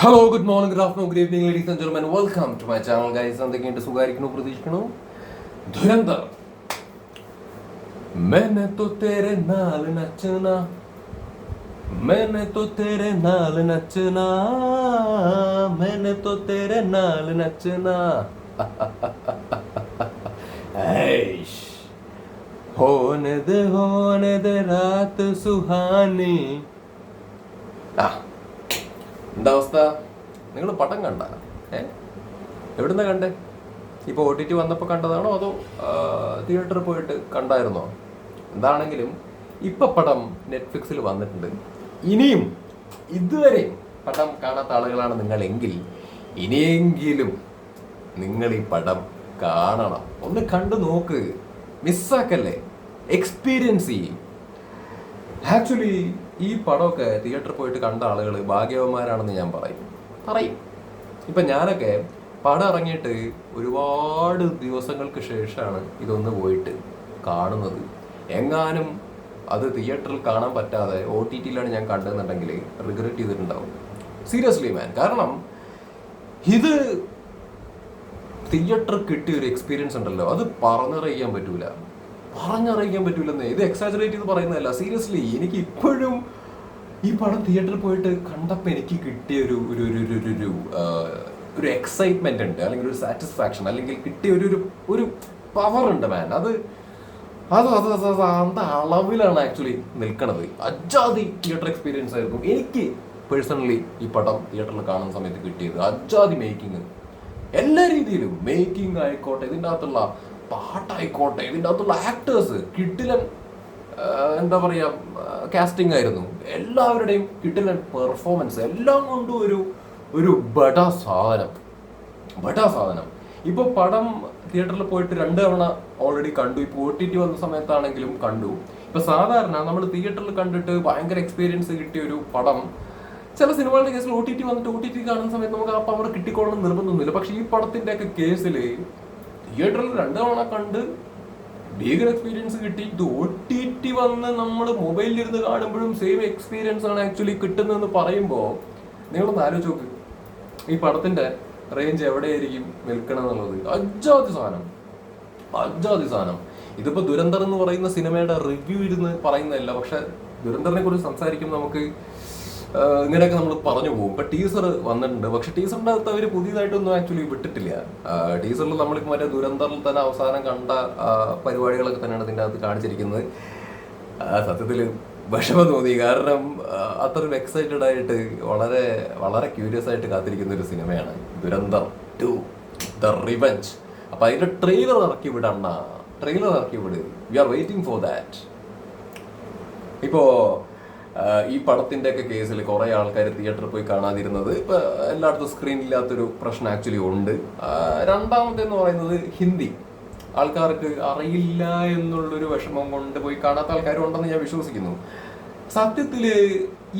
Hello, good morning, good afternoon, good evening, ladies and gentlemen. Welcome to my channel guys. എന്തൊക്കെയുണ്ട്? സുഖമായിരിക്കുന്നു, പ്രതീക്ഷിക്കുന്നു. ധുരന്തർ. मैंने तो तेरे नाल नचना, मैंने तो तेरे नाल नचना, मैंने तो तेरे नाल नचना. ऐश होने दे रात सुहानी. എന്താ അവസ്ഥ? നിങ്ങൾ പടം കണ്ട? എവിടുന്ന കണ്ടേ? ഇപ്പോൾ OTT വന്നപ്പോൾ കണ്ടതാണോ അതോ തിയേറ്ററിൽ പോയിട്ട് കണ്ടായിരുന്നോ? എന്താണെങ്കിലും ഇപ്പം പടം നെറ്റ്ഫ്ലിക്സിൽ വന്നിട്ടുണ്ട്. ഇനിയും ഇതുവരെയും പടം കാണാത്ത ആളുകളാണ് നിങ്ങളെങ്കിൽ ഇനിയെങ്കിലും നിങ്ങൾ ഈ പടം കാണണം. ഒന്ന് കണ്ടു നോക്ക്, മിസ്സാക്കല്ലേ, എക്സ്പീരിയൻസ് ചെയ്യും. ആക്ച്വലി ഈ പടമൊക്കെ തിയേറ്ററിൽ പോയിട്ട് കണ്ട ആളുകൾ ഭാഗ്യവന്മാരാണെന്ന് ഞാൻ പറയും. ഇപ്പം ഞാനൊക്കെ പടം ഇറങ്ങിയിട്ട് ഒരുപാട് ദിവസങ്ങൾക്ക് ശേഷമാണ് ഇതൊന്ന് പോയിട്ട് കാണുന്നത്. എങ്ങാനും അത് തിയേറ്ററിൽ കാണാൻ പറ്റാതെ OTTയിലാണ് ഞാൻ കണ്ടതെന്നുണ്ടെങ്കിൽ റിഗ്രറ്റ് ചെയ്തിട്ടുണ്ടാവും. സീരിയസ്ലി മാൻ. കാരണം ഇത് തിയേറ്ററിൽ കിട്ടിയ ഒരു എക്സ്പീരിയൻസ് ഉണ്ടല്ലോ, അത് പറഞ്ഞറിയിക്കാൻ പറ്റൂലെന്നേ. ഇത് എക്സാജറേറ്റ് ചെയ്ത് പറയുന്നതല്ല, സീരിയസ്ലി. എനിക്ക് ഇപ്പോഴും ഈ പടം തിയേറ്ററിൽ പോയിട്ട് കണ്ടപ്പോൾ എനിക്ക് കിട്ടിയ ഒരു എക്സൈറ്റ്മെന്റ് ഉണ്ട്, അല്ലെങ്കിൽ ഒരു സാറ്റിസ്ഫാക്ഷൻ, അല്ലെങ്കിൽ കിട്ടിയ ഒരു പവർ ഉണ്ട് മാൻ. അത് அந்த അളവിലാണ് ആക്ച്വലി നിൽക്കണത്. അജാതി തിയേറ്റർ എക്സ്പീരിയൻസ് ആയിരുന്നു എനിക്ക് പേഴ്സണലി ഈ പടം തിയേറ്ററിൽ കാണുന്ന സമയത്ത് കിട്ടിയത്. അജാതി മേക്കിങ്, എല്ലാ രീതിയിലും മേക്കിംഗ് ആയിക്കോട്ടെ, ഇതിൻ്റെ അകത്തുള്ള പാട്ടായിക്കോട്ടെ, ഇതിൻ്റെ അകത്തുള്ള ആക്ടേഴ്സ് കിടിലൻ, എന്താ പറയുക, കാസ്റ്റിംഗ് ആയിരുന്നു. എല്ലാവരുടെയും കിടിലൻ പെർഫോമൻസ്, എല്ലാം കൊണ്ടും ഒരു ബഡാ സാധനം. ഇപ്പോൾ പടം തിയേറ്ററിൽ പോയിട്ട് 2 തവണ ഓൾറെഡി കണ്ടു. ഇപ്പോൾ OTT വന്ന സമയത്താണെങ്കിലും കണ്ടു. ഇപ്പോൾ സാധാരണ നമ്മൾ തിയേറ്ററിൽ കണ്ടിട്ട് ഭയങ്കര എക്സ്പീരിയൻസ് കിട്ടിയ ഒരു പടം, ചില സിനിമകളുടെ കേസിൽ OTT വന്നിട്ട് OTT കാണുന്ന സമയത്ത് നമുക്ക് ആ പവർ കിട്ടിക്കോളണം നിർബന്ധമൊന്നുമില്ല. പക്ഷേ ഈ പടത്തിൻ്റെ ഒക്കെ കേസിൽ തിയേറ്ററിൽ 2 തവണ കണ്ട് ഭീകര എക്സ്പീരിയൻസ് കിട്ടി. ഇത് OTT വന്ന് നമ്മൾ മൊബൈലിലിരുന്ന് കാണുമ്പോഴും സെയിം എക്സ്പീരിയൻസ് ആണ് ആക്ച്വലി കിട്ടുന്നതെന്ന് പറയുമ്പോൾ നിങ്ങളൊന്ന് ആലോചിച്ച് നോക്ക്, ഈ പടത്തിന്റെ റേഞ്ച് എവിടെയായിരിക്കും നിൽക്കണം എന്നുള്ളത്. അജാതി സാധനം. ഇതിപ്പോൾ ദുരന്തർ എന്ന് പറയുന്ന സിനിമയുടെ റിവ്യൂ ഇരുന്ന് പറയുന്നതല്ല, പക്ഷെ ദുരന്തറിനെ കുറിച്ച് സംസാരിക്കുമ്പോൾ നമുക്ക് ഇങ്ങനെയൊക്കെ നമ്മൾ പറഞ്ഞു പോകും. ഇപ്പം ടീസർ വന്നിട്ടുണ്ട്, പക്ഷെ ടീസറിൻ്റെ അകത്ത് അവർ പുതിയതായിട്ടൊന്നും ആക്ച്വലി വിട്ടിട്ടില്ല. ടീസറിൽ നമ്മളിപ്പോൾ മറ്റേ ദുരന്തറിൽ തന്നെ അവസാനം കണ്ട പരിപാടികളൊക്കെ തന്നെയാണ് ഇതിൻ്റെ അകത്ത് കാണിച്ചിരിക്കുന്നത്. സത്യത്തിൽ വിഷമം തോന്നി, കാരണം അത്രയും എക്സൈറ്റഡ് ആയിട്ട് വളരെ വളരെ ക്യൂരിയസ് ആയിട്ട് കാത്തിരിക്കുന്ന ഒരു സിനിമയാണ് ദുരന്തർ 2 ദ റിവെഞ്ച്. അപ്പം അതിൻ്റെ ട്രെയിലർ ഇറക്കി വിട്. We are waiting for that. ഇപ്പോൾ ഈ പടത്തിൻ്റെ ഒക്കെ കേസിൽ കുറേ ആൾക്കാർ തിയേറ്ററിൽ പോയി കാണാതിരുന്നത് ഇപ്പം എല്ലായിടത്തും സ്ക്രീനില്ലാത്തൊരു പ്രശ്നം ആക്ച്വലി ഉണ്ട്. രണ്ടാമത്തേന്ന് പറയുന്നത് ഹിന്ദി ആൾക്കാർക്ക് അറിയില്ല എന്നുള്ളൊരു വിഷമം കൊണ്ട് പോയി കാണാത്ത ആൾക്കാരും ഉണ്ടെന്ന് ഞാൻ വിശ്വസിക്കുന്നു. സത്യത്തിൽ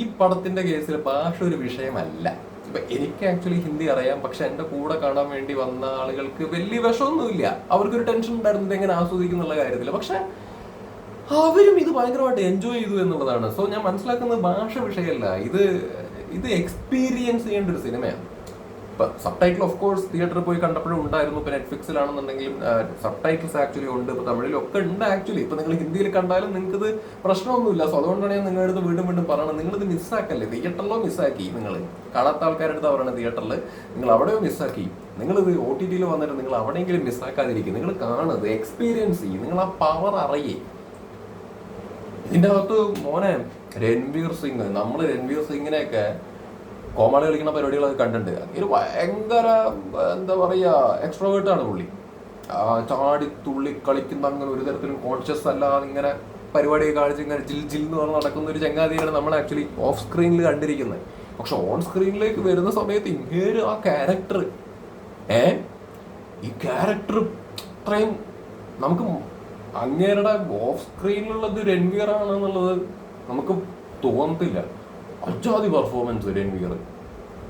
ഈ പടത്തിൻ്റെ കേസിൽ ഭാഷ ഒരു വിഷയമല്ല. ഇപ്പം എനിക്ക് ആക്ച്വലി ഹിന്ദി അറിയാം, പക്ഷെ എൻ്റെ കൂടെ കാണാൻ വേണ്ടി വന്ന ആളുകൾക്ക് വലിയ വിഷമൊന്നുമില്ല. അവർക്കൊരു ടെൻഷൻ ഉണ്ടായിരുന്നത് എങ്ങനെ ആസ്വദിക്കുന്നുള്ള കാര്യത്തിൽ. പക്ഷെ അവരും ഇത് ഭയങ്കരമായിട്ട് എൻജോയ് ചെയ്തു എന്നുള്ളതാണ്. സോ ഞാൻ മനസ്സിലാക്കുന്നത് ഭാഷ വിഷയമല്ല, ഇത് എക്സ്പീരിയൻസ് ചെയ്യേണ്ട ഒരു സിനിമയാണ്. ഇപ്പം സബ് ടൈറ്റിൽ ഓഫ് കോഴ്സ് തിയേറ്ററിൽ പോയി കണ്ടപ്പോഴും ഉണ്ടായിരുന്നു. ഇപ്പം നെറ്റ്ഫ്ലിക്സിലാണെന്നുണ്ടെങ്കിലും സബ് ടൈറ്റിൽസ് ആക്ച്വലി ഉണ്ട്, ഇപ്പോൾ തമിഴിലൊക്കെ ഉണ്ട് ആക്ച്വലി. ഇപ്പം നിങ്ങൾ ഹിന്ദിയിൽ കണ്ടാലും നിങ്ങൾക്കിത് പ്രശ്നമൊന്നുമില്ല. സോ അതുകൊണ്ടാണ് ഞാൻ നിങ്ങളുടെ അടുത്ത് വീണ്ടും പറയണം, നിങ്ങളിത് മിസ്സാക്കല്ലേ. തിയേറ്ററിലോ മിസ്സാക്കി, നിങ്ങൾ കാണാത്ത ആൾക്കാരുടെ അടുത്ത് പറയണത് തിയേറ്ററിൽ നിങ്ങൾ അവിടെയോ മിസ്സാക്കി. നിങ്ങളിത് OTTയിൽ വന്നിട്ട് നിങ്ങൾ അവിടെയെങ്കിലും മിസ്സാക്കാതിരിക്കും. നിങ്ങൾ കാണുന്നത് എക്സ്പീരിയൻസ് ചെയ്യും, നിങ്ങൾ ആ പവർ അറിയേ. ഇതിൻ്റെ അകത്ത് മോനെ രൺവീർ സിംഗ്, നമ്മൾ രൺവീർ സിംഗിനെയൊക്കെ കോമാളി കളിക്കുന്ന പരിപാടികളൊക്കെ കണ്ടിട്ടുണ്ട്. ഒരു ഭയങ്കര എന്താ പറയുക എക്സ്ട്രോവേർട്ടാണ് പുള്ളി. ചാടി തുള്ളി കളിക്കുന്ന, അങ്ങനെ ഒരു തരത്തിലും കോൺഷ്യസ് അല്ലാതെ ഇങ്ങനെ പരിപാടിയൊക്കെ കാണിച്ച് ഇങ്ങനെ ജിൽ എന്ന് പറഞ്ഞ് നടക്കുന്ന ഒരു ചങ്ങാതിയാണ് നമ്മൾ ആക്ച്വലി ഓഫ് സ്ക്രീനിൽ കണ്ടിരിക്കുന്നത്. പക്ഷെ ഓൺ സ്ക്രീനിലേക്ക് വരുന്ന സമയത്ത് ഇങ്ങനെ ആ ക്യാരക്ടർ ഈ ക്യാരക്ടർ ഇത്രയും നമുക്ക് അങ്ങേരുടെ ഓഫ് സ്ക്രീനിലുള്ളത് രൺവീർ ആണെന്നുള്ളത് നമുക്ക് തോന്നത്തില്ല. അജാതി പെർഫോമൻസ് രൺവീർ,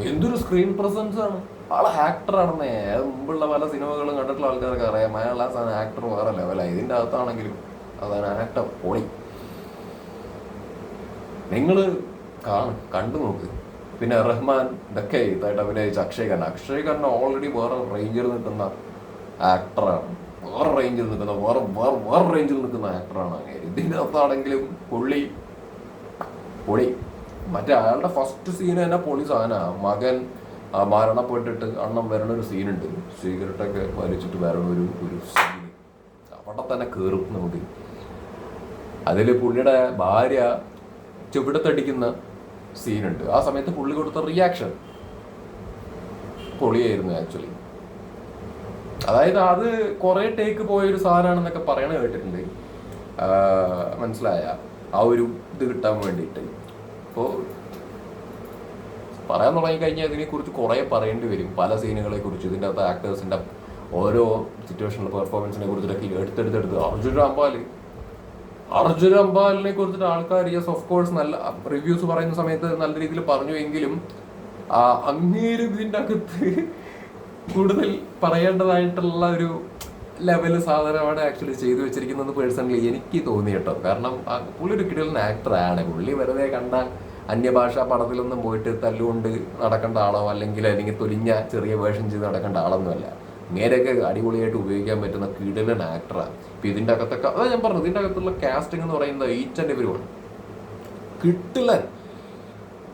എന്തൊരു സ്ക്രീൻ പ്രസൻസ് ആണ്. ആളെ ആക്ടറാണെന്നേ. മുമ്പുള്ള പല സിനിമകളും കണ്ടിട്ടുള്ള ആൾക്കാർക്ക് അറിയാം, അയാൾ ആ ആക്ടർ വേറെ ലെവലാണ്. ഇതിൻ്റെ അകത്താണെങ്കിലും അതാണ് ആക്ടർ പൊളി. നിങ്ങൾ കണ്ടു നോക്ക്. പിന്നെ റഹ്മാൻ ഇതൊക്കെ ഇതായിട്ട് അഭിനയിച്ച അക്ഷയ് ഖന്ന ഓൾറെഡി വേറെ റേഞ്ചിൽ നിൽക്കുന്ന ആക്ടറാണ്, വേറെ റേഞ്ചിൽ നിൽക്കുന്ന വേറെ റേഞ്ചിൽ നിൽക്കുന്ന ആക്ടറാണ്. അങ്ങനെ ഇതിൻ്റെ അകത്താണെങ്കിലും പൊളി മറ്റേ അയാളുടെ ഫസ്റ്റ് സീന് തന്നെ പൊളി സാധന. മകൻ മരണപ്പെട്ടിട്ട് അണ്ണം വരണൊരു സീനുണ്ട്, സിഗരറ്റൊക്കെ വലിച്ചിട്ട് വരണൊരു സീന് അവിടെ തന്നെ കയറും നമുക്ക്. അതിൽ പുള്ളിയുടെ ഭാര്യ ചുവടത്തടിക്കുന്ന സീനുണ്ട്. ആ സമയത്ത് പുള്ളി കൊടുത്ത റിയാക്ഷൻ പൊളിയായിരുന്നു ആക്ച്വലി. അതായത് അത് കുറെ ടേക്ക് പോയൊരു സാധനമാണെന്നൊക്കെ പറയണ കേട്ടിട്ടുണ്ട്, മനസ്സിലായ ആ ഒരു ഇത് കിട്ടാൻ വേണ്ടിയിട്ട്. അപ്പോൾ പറയാൻ തുടങ്ങിക്കഴിഞ്ഞാൽ ഇതിനെക്കുറിച്ച് കുറേ പറയേണ്ടി വരും, പല സീനുകളെ കുറിച്ച്, ഇതിൻ്റെ അകത്ത് ആക്ടേഴ്സിൻ്റെ ഓരോ സിറ്റുവേഷനിലെ പെർഫോമൻസിനെ കുറിച്ചിട്ടൊക്കെ എടുത്തെടുത്ത് അർജുൻ അംബാലിനെ കുറിച്ചിട്ട് ആൾക്കാർ യെസ് ഓഫ് കോഴ്സ് നല്ല റിവ്യൂസ് പറയുന്ന സമയത്ത് നല്ല രീതിയിൽ പറഞ്ഞു എങ്കിലും അങ്ങേരും ഇതിൻ്റെ അകത്ത് കൂടുതൽ പറയേണ്ടതായിട്ടുള്ള ഒരു ലെവല് സാധനമാണ് ആക്ച്വലി ചെയ്തു വെച്ചിരിക്കുന്നത് പേഴ്സണലി എനിക്ക് തോന്നി കേട്ടോ. കാരണം പുള്ളി ഒരു കിടിലൻ ആക്ടറാണ്. പുള്ളി വെറുതെ കണ്ട അന്യഭാഷാ പടത്തിലൊന്നും പോയിട്ട് തല്ലുകൊണ്ട് നടക്കേണ്ട ആളോ അല്ലെങ്കിൽ തൊലിഞ്ഞ ചെറിയ വേഷം ചെയ്ത് നടക്കേണ്ട ആളൊന്നുമല്ല. നേരെയൊക്കെ അടിപൊളിയായിട്ട് ഉപയോഗിക്കാൻ പറ്റുന്ന കിടിലൻ ആക്ടറാണ്. ഇപ്പം ഇതിൻ്റെ അകത്തൊക്കെ അതാ ഞാൻ പറഞ്ഞത്, ഇതിൻ്റെ അകത്തുള്ള കാസ്റ്റിംഗ് എന്ന് പറയുന്നത് ഈച്ച് ആൻഡ് എവരി വൺ കിട്ടില്ലൻ.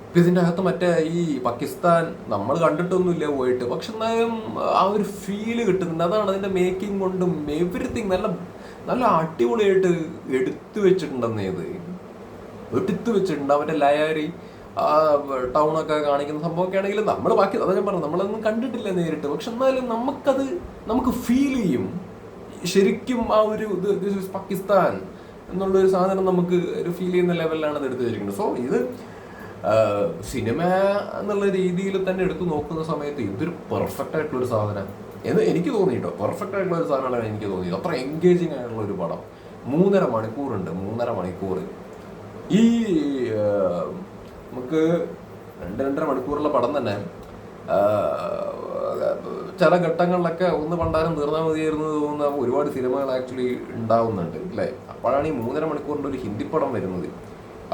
ഇപ്പം ഇതിൻ്റെ അകത്ത് മറ്റേ ഈ പാകിസ്ഥാൻ നമ്മൾ കണ്ടിട്ടൊന്നുമില്ല പോയിട്ട്, പക്ഷെ എന്നാലും ആ ഒരു ഫീല് കിട്ടുന്നുണ്ട്. അതാണ് അതിൻ്റെ മേക്കിംഗ് കൊണ്ടും എവരിത്തിങ് നല്ല നല്ല അടിപൊളിയായിട്ട് എടുത്തു വെച്ചിട്ടുണ്ടെന്ന്. എടുത്തു വെച്ചിട്ടുണ്ട്. അവൻ്റെ ലയാരി ടൗണൊക്കെ കാണിക്കുന്ന സംഭവമൊക്കെ ആണെങ്കിലും നമ്മൾ ബാക്കി അതാ ഞാൻ പറഞ്ഞു, നമ്മളൊന്നും കണ്ടിട്ടില്ല നേരിട്ട്, പക്ഷെ എന്നാലും നമുക്ക് ഫീൽ ചെയ്യും ശരിക്കും. ആ ഒരു ദിസ് ഈസ് പാകിസ്ഥാൻ എന്നുള്ളൊരു സാധനം നമുക്ക് ഒരു ഫീൽ ചെയ്യുന്ന ലെവലിലാണ് അത് എടുത്തു വെച്ചിരിക്കുന്നത്. സോ ഇത് സിനിമ എന്നുള്ള രീതിയിൽ തന്നെ എടുത്തു നോക്കുന്ന സമയത്ത് ഇതൊരു പെർഫെക്റ്റ് ആയിട്ടുള്ളൊരു സാധനം എന്ന് എനിക്ക് തോന്നി കേട്ടോ. പെർഫെക്റ്റ് ആയിട്ടുള്ള ഒരു സാധനമാണ് എനിക്ക് തോന്നിയത്. അത്ര എൻഗേജിങ് ആയിട്ടുള്ള ഒരു പടം. 3.5 മണിക്കൂറുണ്ട്. 3.5 മണിക്കൂർ. ഈ നമുക്ക് 2-2.5 മണിക്കൂറുള്ള പടം തന്നെ ചില ഘട്ടങ്ങളിലൊക്കെ ഒന്ന് പണ്ടാരം തീർന്നാൽ മതിയായിരുന്നു തോന്നുന്ന ഒരുപാട് സിനിമകൾ ആക്ച്വലി ഉണ്ടാവുന്നുണ്ട് അല്ലേ. അപ്പോഴാണ് ഈ 3.5 മണിക്കൂറിൻ്റെ ഒരു ഹിന്ദി പടം വരുന്നത്.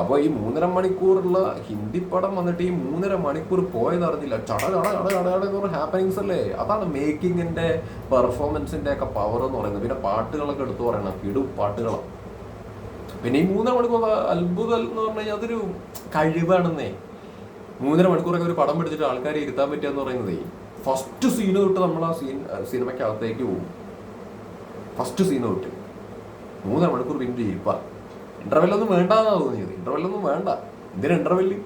അപ്പോൾ ഈ 3.5 മണിക്കൂറുള്ള ഹിന്ദി പടം വന്നിട്ട് ഈ 3.5 മണിക്കൂർ പോയതറിഞ്ഞില്ല. ചട ഹാപ്പനിങ്സ് അല്ലേ. അതാണ് മേക്കിങ്ങിൻ്റെ പെർഫോമൻസിൻ്റെ ഒക്കെ പവർ എന്ന് പറയുന്നത്. പിന്നെ പാട്ടുകളൊക്കെ എടുത്തു പറയണം, കിടു പാട്ടുകളാണ്. പിന്നെ ഈ 3.5 മണിക്കൂർ അത്ഭുതം എന്ന് പറഞ്ഞു കഴിഞ്ഞാൽ അതൊരു കഴിവാണെന്നേ. 3.5 മണിക്കൂറൊക്കെ ഒരു പടം പിടിച്ചിട്ട് ആൾക്കാരെ ഇരുത്താൻ പറ്റുക എന്ന് പറയുന്നത് ഫസ്റ്റ് സീന് തൊട്ട് നമ്മൾ ആ സിനിമയ്ക്കകത്തേക്ക് പോകും. ഫസ്റ്റ് സീന് തൊട്ട് 3.5 മണിക്കൂർ പിന്നെ ഇരിപ്പാ. ഇന്റർവെല്ലൊന്നും വേണ്ടെന്നാണ് തോന്നിയത്. ഇന്റർവെല്ലൊന്നും വേണ്ട. എന്തിനാ ഇന്റർവെല്ല്?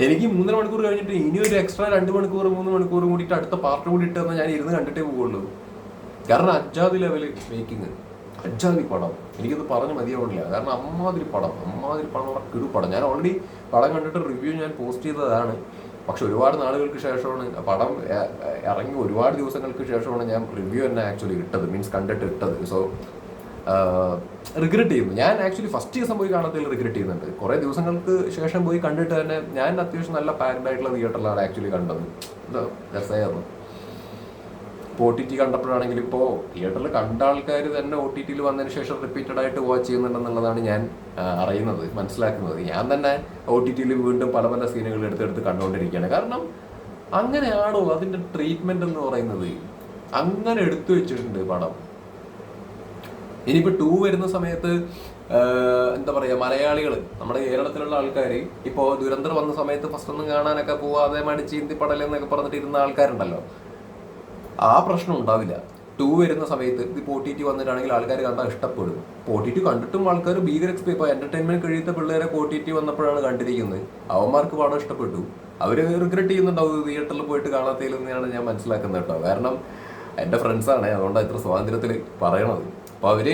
എനിക്ക് 3.5 മണിക്കൂർ കഴിഞ്ഞിട്ട് ഇനി ഒരു എക്സ്ട്രാ 2 മണിക്കൂർ 3 മണിക്കൂർ കൂടിയിട്ട് അടുത്ത പാർട്ട് കൂടി ഇട്ടെന്നാൽ ഞാൻ ഇരുന്ന് കണ്ടിട്ടേ പോകുള്ളൂ. കാരണം അജാദി ലെവല് മേക്കിങ്, അജാദി പടം. എനിക്കത് പറഞ്ഞ് മതിയാവണില്ല. കാരണം അമ്മാതിരി പടം കിടു പടം. ഞാൻ ഓൾറെഡി പടം കണ്ടിട്ട് റിവ്യൂ ഞാൻ പോസ്റ്റ് ചെയ്തതാണ്. പക്ഷെ ഒരുപാട് നാളുകൾക്ക് ശേഷമാണ് പടം ഇറങ്ങി, ഒരുപാട് ദിവസങ്ങൾക്ക് ശേഷമാണ് ഞാൻ റിവ്യൂ തന്നെ ആക്ച്വലി ഇട്ടത്, മീൻസ് കണ്ടിട്ട് ഇട്ടത്. സോ റിഗ്രറ്റ് ചെയ്യുന്നു. ഞാൻ ആക്ച്വലി ഫസ്റ്റ് ദിവസം പോയി കാണാത്തതിൽ റിഗ്രറ്റ് ചെയ്യുന്നുണ്ട്. കുറേ ദിവസങ്ങൾക്ക് ശേഷം പോയി കണ്ടിട്ട് തന്നെ ഞാൻ അത്യാവശ്യം നല്ല പാക്ഡ് ആയിട്ടുള്ള തിയേറ്ററിലാണ് ആക്ച്വലി കണ്ടത്. രസമായിരുന്നു. ഇപ്പോൾ OTT കണ്ടപ്പോഴാണെങ്കിലും ഇപ്പോൾ തിയേറ്ററിൽ കണ്ട ആൾക്കാർ തന്നെ OTT വന്നതിന് ശേഷം റിപ്പീറ്റഡ് ആയിട്ട് വാച്ച് ചെയ്യുന്നുണ്ടെന്നുള്ളതാണ് ഞാൻ അറിയുന്നത്, മനസ്സിലാക്കുന്നത്. ഞാൻ തന്നെ OTT വീണ്ടും പല പല സീനുകൾ എടുത്തെടുത്ത് കണ്ടുകൊണ്ടിരിക്കുകയാണ്. കാരണം അങ്ങനെയാണോ അതിൻ്റെ ട്രീറ്റ്മെൻറ്റ് എന്ന് പറയുന്നത്. അങ്ങനെ എടുത്തു വെച്ചിട്ടുണ്ട് പടം. ഇനിയിപ്പോൾ 2 വരുന്ന സമയത്ത് എന്താ പറയുക, മലയാളികൾ നമ്മുടെ കേരളത്തിലുള്ള ആൾക്കാർ ഇപ്പോൾ ദുരന്തർ വന്ന സമയത്ത് ഫസ്റ്റ് ഒന്നും കാണാനൊക്കെ പോവാതെ മടിച്ച് ഹിന്ദി പടലെന്നൊക്കെ പറഞ്ഞിട്ട് ഇരുന്ന ആൾക്കാരുണ്ടല്ലോ, ആ പ്രശ്നം ഉണ്ടാവില്ല. 2 വരുന്ന സമയത്ത് ഇപ്പോൾ OTT വന്നിട്ടാണെങ്കിൽ ആൾക്കാർ കണ്ടാൽ ഇഷ്ടപ്പെടും. ഇപ്പോൾ OTT കണ്ടിട്ടും ആൾക്കാർ ഭീകര ഇപ്പോൾ എൻ്റർടൈൻമെൻറ്റ് കഴിയുന്ന പിള്ളേരെ OTT വന്നപ്പോഴാണ് കണ്ടിരിക്കുന്നത്. അവന്മാർക്ക് പടം ഇഷ്ടപ്പെട്ടു. അവർ റിഗ്രറ്റ് ചെയ്യുന്നുണ്ടാവും തിയേറ്ററിൽ പോയിട്ട് കാണാത്തതിൽ തന്നെയാണ് ഞാൻ മനസ്സിലാക്കുന്നത് കേട്ടോ. കാരണം എൻ്റെ ഫ്രണ്ട്സാണ്, അതുകൊണ്ടാണ് ഇത്ര സ്വാതന്ത്ര്യത്തിൽ പറയണത്. അപ്പോൾ അവർ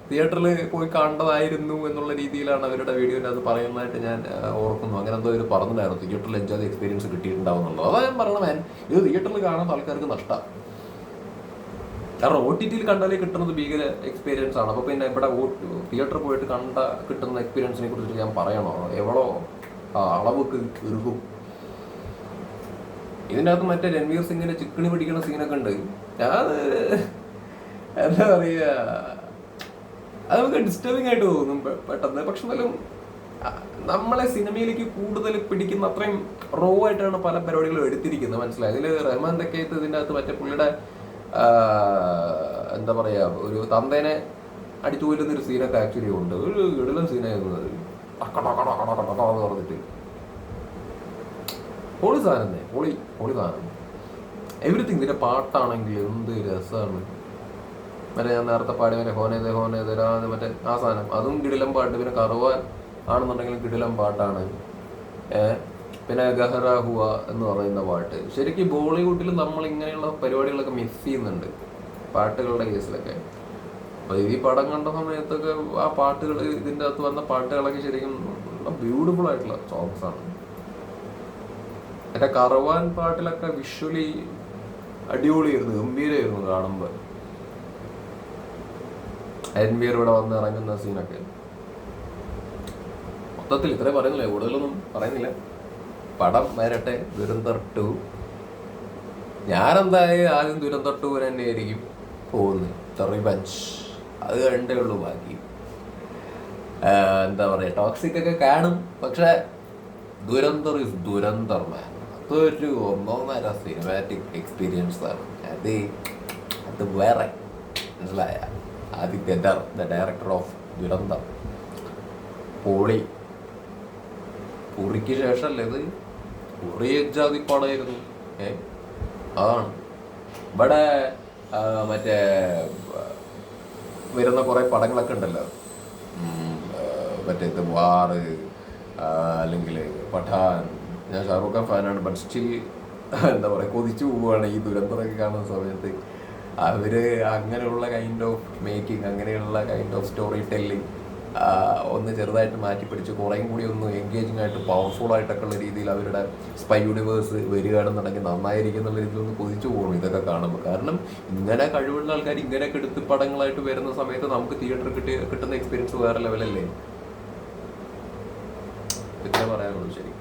തിയേറ്ററിൽ പോയി കാണേണ്ടതായിരുന്നു എന്നുള്ള രീതിയിലാണ് അവരുടെ വീഡിയോയിൽ അത് പറയുന്നതായിട്ട് ഞാൻ ഓർക്കുന്നു. അങ്ങനെ എന്തോ അവർ പറഞ്ഞിട്ടുണ്ടായിരുന്നു, തിയേറ്ററിൽ എൻജോയ് എക്സ്പീരിയൻസ് കിട്ടിയിട്ടുണ്ടാവുന്നുള്ളൂ. അതാ ഞാൻ പറയണേ, ഇത് തിയേറ്ററിൽ കാണാത്ത ആൾക്കാർക്ക് നഷ്ടമാണ്. കാരണം OTT കണ്ടാലേ കിട്ടുന്നത് ഭീകര എക്സ്പീരിയൻസ് ആണ്. അപ്പോൾ പിന്നെ ഇവിടെ തിയേറ്ററിൽ പോയിട്ട് കിട്ടുന്ന എക്സ്പീരിയൻസിനെ കുറിച്ച് ഞാൻ പറയണോ? എവളോ അളവൊക്കെ ഇറുകും. ഇതിൻ്റെ അകത്ത് മറ്റേ രൺവീർ സിംഗിന്റെ ചിക്കണി പിടിക്കുന്ന സീനൊക്കെ ഉണ്ട്. ഞാൻ എന്താ പറയുക, അത് നമുക്ക് ഡിസ്റ്റർബിങ് ആയിട്ട് തോന്നും പെട്ടെന്ന്. പക്ഷെ എന്നാലും നമ്മളെ സിനിമയിലേക്ക് കൂടുതൽ പിടിക്കുന്ന അത്രയും റോ ആയിട്ടാണ് പല പരിപാടികളും എടുത്തിരിക്കുന്നത്, മനസ്സിലായി. ഇതിൽ റഹ്മാൻ തെക്കേത്ത് ഇതിൻ്റെ അകത്ത് മറ്റേ പുള്ളിയുടെ എന്താ പറയാ, ഒരു തന്തേനെ അടിച്ചു കൊല്ലുന്നൊരു സീനൊക്കെ ആക്ച്വലി ഉണ്ട്. ഒരു ഇടലും സീനായിരുന്നത് പറഞ്ഞിട്ട് പൊളി സാധനം, പൊളി സാധനം. എവറിത്തിങ്. ഇതിന്റെ പാട്ടാണെങ്കിൽ എന്ത് രസമാണ്. മറ്റേ ഞാൻ നേരത്തെ പാടി മറ്റേ ഹോനേതരാന്ന് മറ്റേ ആ സാധനം, അതും കിടിലം പാട്ട്. പിന്നെ കറുവാൻ ആണെന്നുണ്ടെങ്കിലും കിടിലം പാട്ടാണ്. പിന്നെ ഗഹറ ഹുവ എന്ന് പറയുന്ന പാട്ട്. ശരിക്കും ബോളിവുഡിൽ നമ്മൾ ഇങ്ങനെയുള്ള പരിപാടികളൊക്കെ മിസ് ചെയ്യുന്നുണ്ട് പാട്ടുകളുടെ കേസിലൊക്കെ. അപ്പോൾ ഈ പടം കണ്ട സമയത്തൊക്കെ ആ പാട്ടുകൾ, ഇതിൻ്റെ അകത്ത് വന്ന പാട്ടുകളൊക്കെ ശരിക്കും ബ്യൂട്ടിഫുൾ ആയിട്ടുള്ള സോങ്സ് ആണ്. എൻ്റെ കറുവാൻ പാട്ടിലൊക്കെ വിഷ്വലി അടിപൊളിയായിരുന്നു, ഗംഭീരമായിരുന്നു കാണുമ്പോൾ. രൺവീർ ഇവിടെ വന്ന് ഇറങ്ങുന്ന സീനൊക്കെ മൊത്തത്തിൽ ഇത്രയും പറയുന്നില്ല, കൂടുതലൊന്നും പറയുന്നില്ല. പടം വരട്ടെ. ദുരന്തർ 2 ഞാനെന്തായാലും ആദ്യം ദുരന്തർ 2 തന്നെ ആയിരിക്കും പോകുന്നത്. ദ റിവെഞ്ച് അത് കണ്ടേ ഉള്ളൂ. ബാക്കി എന്താ പറയുക, ടോക്സിക് ഒക്കെ കാണും, പക്ഷെ ദുരന്തർ ഇസ് ദുരന്തർ മാൻ. അതൊരു ഒന്നൊന്നര സിനിമാറ്റിക് എക്സ്പീരിയൻസ് ആണ്. അത് വേറെ, മനസ്സിലായ. Aditya the director of Dhurandhar പൊളി. ഉറിക്ക് ശേഷമല്ലേ ഇത്? ഉറി ജാതി പടമായിരുന്നു. അതാണ് ഇവിടെ മറ്റേ വരുന്ന കുറെ പടങ്ങളൊക്കെ ഉണ്ടല്ലോ, മറ്റേ ഇത് വാറ് അല്ലെങ്കിൽ പഠാൻ. ഞാൻ ഷാറൂഖ് ഖാൻ ഫാനാണ്, ബട്ട് സ്റ്റിൽ എന്താ പറയുക, കൊതിച്ചു പോവുകയാണ് ഈ ദുരന്തമൊക്കെ കാണുന്ന സമയത്ത്. അവര് അങ്ങനെയുള്ള കൈൻഡ് ഓഫ് മേക്കിംഗ്, അങ്ങനെയുള്ള കൈൻഡ് ഓഫ് സ്റ്റോറി ടെല്ലിങ് ഒന്ന് ചെറുതായിട്ട് മാറ്റിപ്പിടിച്ച് കുറേയും കൂടി ഒന്ന് എൻഗേജിങ് ആയിട്ട് പവർഫുൾ ആയിട്ടൊക്കെ ഉള്ള രീതിയിൽ അവരുടെ സ്പൈ യൂണിവേഴ്സ് വരികയാണെന്നുണ്ടെങ്കിൽ നന്നായിരിക്കും എന്നുള്ള രീതിയിൽ ഒന്ന് കൊതിച്ചു പോകണം ഇതൊക്കെ കാണുമ്പോൾ. കാരണം ഇങ്ങനെ കഴിവുള്ള ആൾക്കാർ ഇങ്ങനെയൊക്കെ എടുത്ത് പടങ്ങളായിട്ട് വരുന്ന സമയത്ത് നമുക്ക് തിയേറ്ററിൽ കിട്ടുന്ന എക്സ്പീരിയൻസ് വേറെ ലെവലല്ലേ. ഇത്രേ പറയാനുള്ളൂ. ശരി.